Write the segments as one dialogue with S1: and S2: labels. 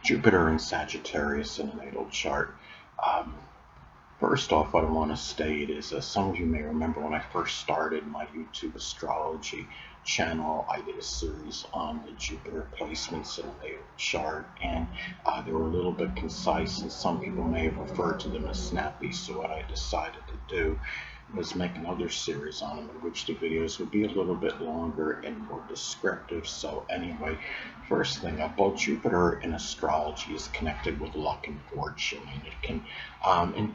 S1: Jupiter in Sagittarius in a natal chart. Um, First off, what I want to state is some of you may remember when I first started my YouTube astrology channel, I did a series on the Jupiter placements in a natal chart, and they were a little bit concise, and some people may have referred to them as snappy. So what I decided to do was make another series on them, in which the videos would be a little bit longer and more descriptive. So anyway, first thing up, well, Jupiter in astrology is connected with luck and fortune, and it can, and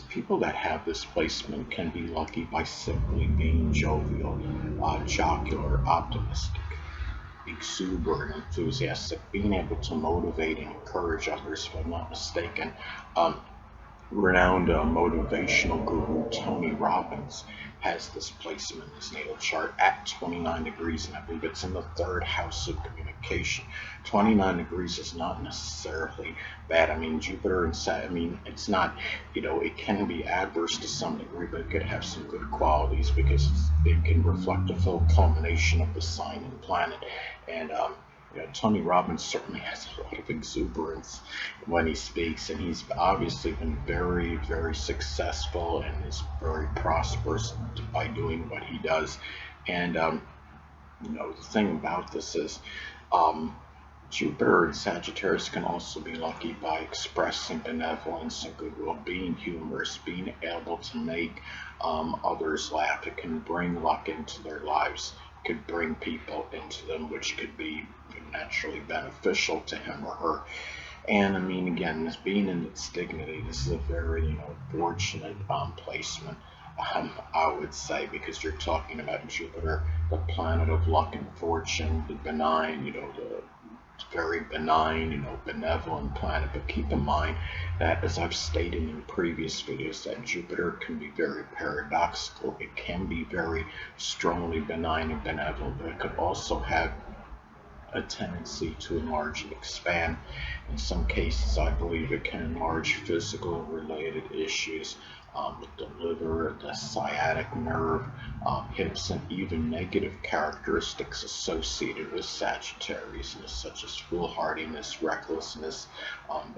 S1: people that have this placement can be lucky by simply being jovial, jocular, optimistic, exuberant, enthusiastic, being able to motivate and encourage others. If I'm not mistaken, um, renowned motivational guru Tony Robbins has this placement in his natal chart at 29 degrees, and I believe it's in the third house of communication. 29 degrees is not necessarily bad. I mean, Jupiter and Saturn, I mean, it's not, it can be adverse to some degree, but it could have some good qualities because it can reflect a full culmination of the sign and planet. And Tony Robbins certainly has a lot of exuberance when he speaks, and he's obviously been very, very successful and is very prosperous by doing what he does. And the thing about this is, Jupiter and Sagittarius can also be lucky by expressing benevolence and goodwill, being humorous, being able to make others laugh. It can bring luck into their lives, could bring people into them, which could be naturally beneficial to him or her. And I mean, again, this being in its dignity, this is a very, fortunate placement, I would say, because you're talking about Jupiter, the planet of luck and fortune, the benign, the very benign, benevolent planet. But keep in mind that, as I've stated in previous videos, that Jupiter can be very paradoxical. It can be very strongly benign and benevolent, but it could also have a tendency to enlarge and expand. In some cases, I believe it can enlarge physical related issues with the liver, the sciatic nerve, hips, and even negative characteristics associated with Sagittarius, such as foolhardiness, recklessness,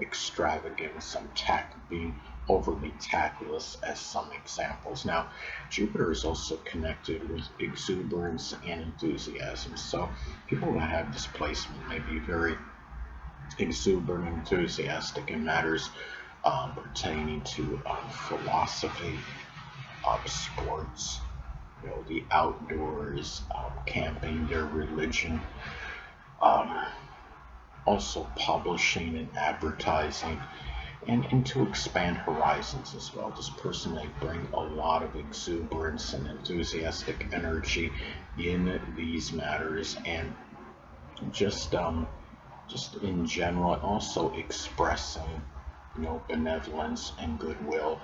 S1: extravagance, being overly tactless, as some examples. Now, Jupiter is also connected with exuberance and enthusiasm. So people that have this placement may be very exuberant and enthusiastic in matters pertaining to philosophy, sports, the outdoors, camping, their religion, um, also publishing and advertising, and to expand horizons as well. This person may bring a lot of exuberance and enthusiastic energy in these matters, and just in general, and also expressing benevolence and goodwill.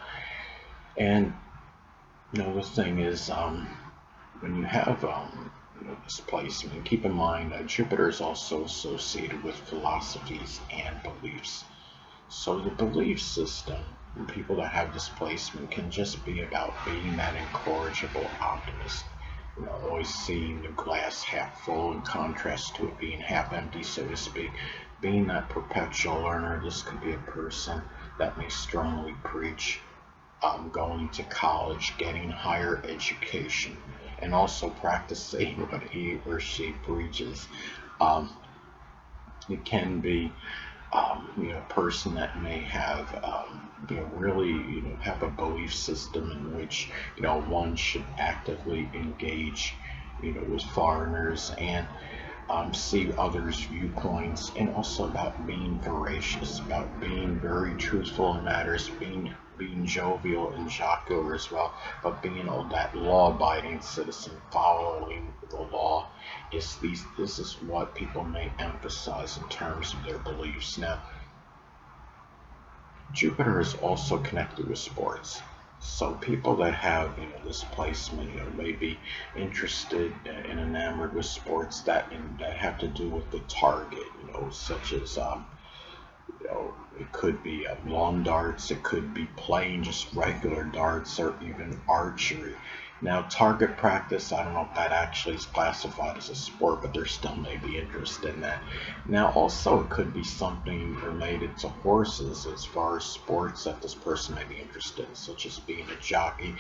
S1: And the thing is, when you have this placement, keep in mind Jupiter is also associated with philosophies and beliefs. So the belief system and people that have this placement can just be about being that incorrigible optimist. Always seeing the glass half full in contrast to it being half empty, so to speak. Being that perpetual learner, this could be a person that may strongly preach going to college, getting higher education, and also practicing what he or she preaches. It can be a person that may have really have a belief system in which one should actively engage with foreigners and see others' viewpoints, and also about being veracious, about being very truthful in matters, being jovial and jocular as well, but being that law-abiding citizen, following the law. This is what people may emphasize in terms of their beliefs. Now, Jupiter is also connected with sports. So people that have this placement may be interested and enamored with sports that have to do with the target, such as it could be lawn darts, it could be playing just regular darts, or even archery. Now, target practice, I don't know if that actually is classified as a sport, but there still may be interest in that. Now, also, it could be something related to horses as far as sports that this person may be interested in, such as being a jockey,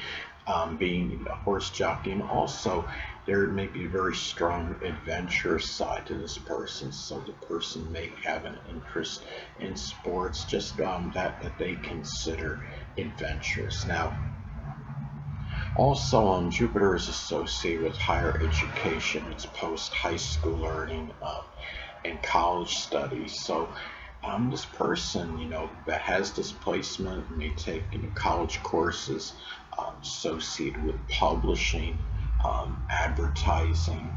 S1: being a horse jockey, and also there may be a very strong adventurous side to this person. So the person may have an interest in sports, just that they consider adventurous. Now, also, Jupiter is associated with higher education. It's post-high school learning and college studies. So, this person, that has this placement may take, college courses associated with publishing, advertising.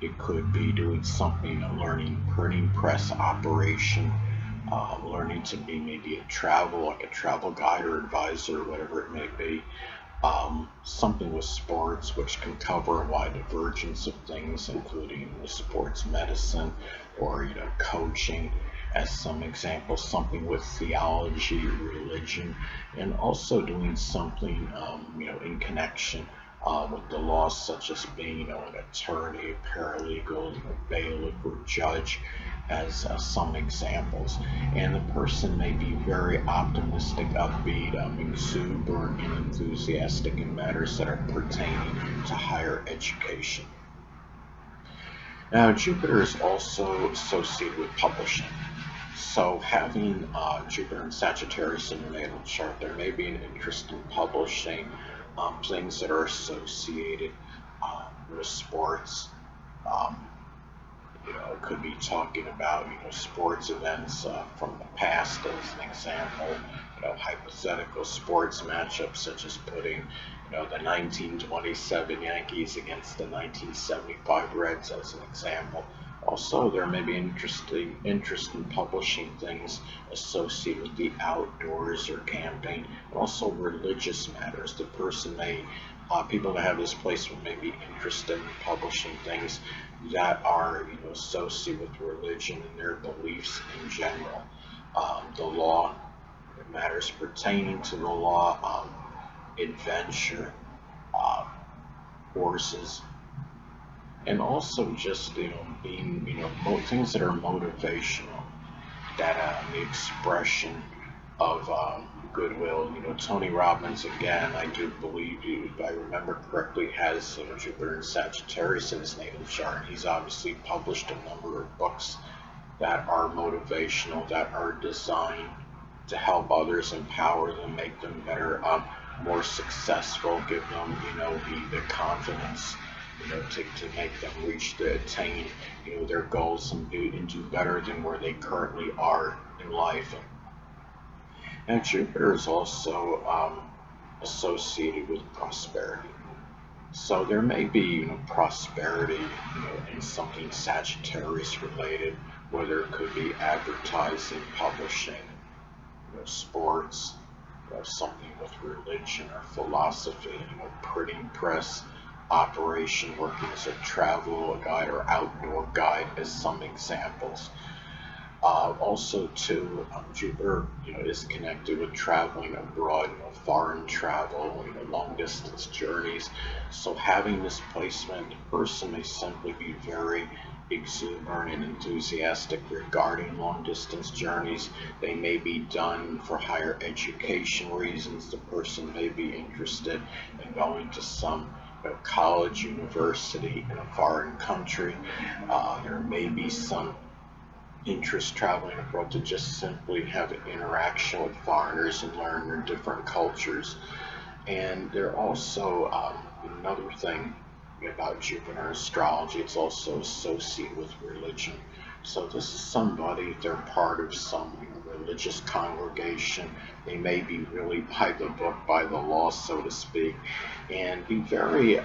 S1: It could be doing something, learning printing press operation, learning to be maybe like a travel guide or advisor, whatever it may be. Something with sports, which can cover a wide divergence of things, including sports medicine or coaching, as some examples. Something with theology, religion, and also doing something in connection with the law, such as being an attorney, paralegal, bailiff, or judge, as some examples. And the person may be very optimistic, upbeat, exuberant, and enthusiastic in matters that are pertaining to higher education. Now, Jupiter is also associated with publishing. So, having Jupiter and Sagittarius in your natal chart, there may be an interest in publishing things that are associated with sports. Um, it could be talking about, sports events from the past as an example, hypothetical sports matchups such as putting, the 1927 Yankees against the 1975 Reds as an example. Also, there may be interest in publishing things associated with the outdoors or camping, and also religious matters. The person may, people that have this placement may be interested in publishing things that are associated with religion and their beliefs in general. The law, matters pertaining to the law, adventure, uh, horses, and also just being things that are motivational, that the expression of goodwill. Tony Robbins, again, I do believe, if I remember correctly, has Jupiter and Sagittarius in his natal chart. He's obviously published a number of books that are motivational, that are designed to help others, empower them, make them better, more successful, give them, the confidence, to make them attain, their goals and do better than where they currently are in life. And Jupiter is also associated with prosperity. So there may be, prosperity, in something Sagittarius related, whether it could be advertising, publishing, sports, something with religion or philosophy, printing press operation, working as a travel guide or outdoor guide, as some examples. Also, too, Jupiter, is connected with traveling abroad, foreign travel, long distance journeys. So having this placement, the person may simply be very exuberant and enthusiastic regarding long distance journeys. They may be done for higher education reasons. The person may be interested in going to some college, university in a foreign country. There may be some interest traveling abroad to just simply have an interaction with foreigners and learn their different cultures. And they're also, another thing about Jupiter astrology, it's also associated with religion. So this is somebody, if they're part of some religious congregation, they may be really by the book, by the law, so to speak, and be very,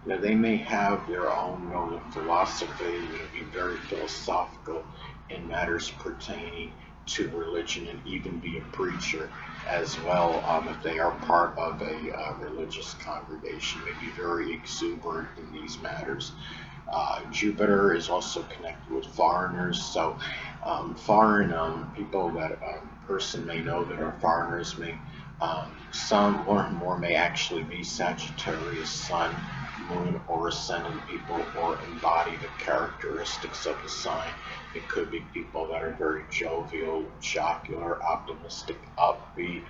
S1: they may have their own philosophy, be very philosophical in matters pertaining to religion, and even be a preacher as well, if they are part of a religious congregation, may be very exuberant in these matters. Jupiter is also connected with foreigners, so foreign people that a person may know that are foreigners may Some or more may actually be Sagittarius, Sun, Moon, or Ascendant people, or embody the characteristics of the sign. It could be people that are very jovial, jocular, optimistic, upbeat,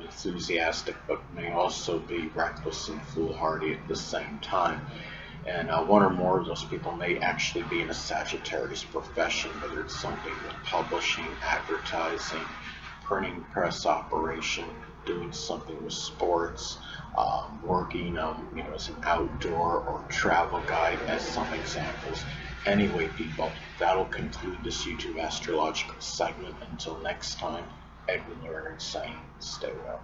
S1: enthusiastic, but may also be reckless and foolhardy at the same time. And one or more of those people may actually be in a Sagittarius profession, whether it's something with publishing, advertising, printing press operation, doing something with sports, working as an outdoor or travel guide as some examples. Anyway, people, that'll conclude this YouTube astrological segment. Until next time, Edwin Learnard saying, stay well.